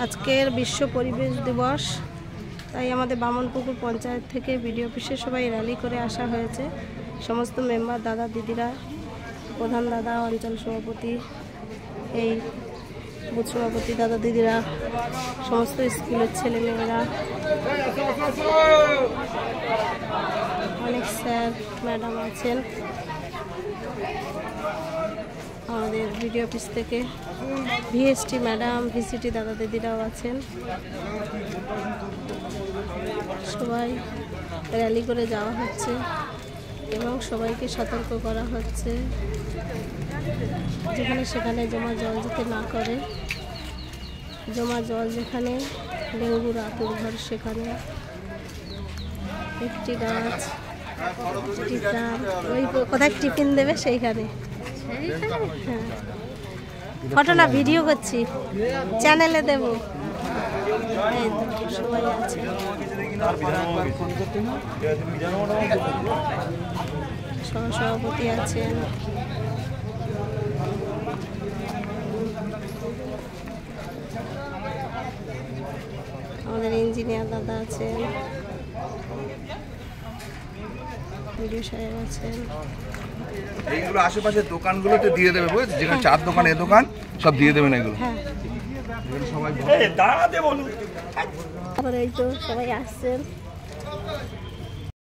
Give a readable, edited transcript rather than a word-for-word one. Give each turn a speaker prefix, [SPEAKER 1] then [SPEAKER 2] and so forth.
[SPEAKER 1] আজকের বিশ্ব পরিবেশ দিবস, তাই আমাদের বামনপুকুর পঞ্চায়েত থেকে বিডিও অফিসে সবাই র্যালি করে আসা হয়েছে। সমস্ত মেম্বার দাদা দিদিরা, প্রধান দাদা, অঞ্চল সভাপতি, এই বুথ সভাপতি দাদা দিদিরা, সমস্ত স্কুলের ছেলেমেয়েরা, অনেক স্যার ম্যাডাম আছেন। আমাদের বিডিও অফিস থেকে ভিএসটি ম্যাডাম, ভিসিটি দাদা দিদিরাও আছেন। সবাই র্যালি করে যাওয়া হচ্ছে এবং সবাইকে সতর্ক করা হচ্ছে যেখানে সেখানে জমা জল যাতে না করে। জমা জল যেখানে ডেঙ্গুর আতুরঘর, সেখানে একটি গাছ, ওই কোথায় টিফিন দেবে সেইখানে। হ্যাঁ, ফটো না ভিডিও করছি, চ্যানেলে দেব। সবাই আছে, সহসভাপতি আছেন, আমাদের ইঞ্জিনিয়ার দাদা আছেন, ভিডিও সাহেব আছেন।
[SPEAKER 2] এইগুলো আশেপাশের দোকানগুলোতে দিয়ে দেবে, বুঝেছি? যেখানে চার দোকান, এ দোকান সব দিয়ে দেবেন এগুলো।
[SPEAKER 1] হ্যাঁ,
[SPEAKER 2] সবাই
[SPEAKER 1] আবার এই তো সবাই আসছেন।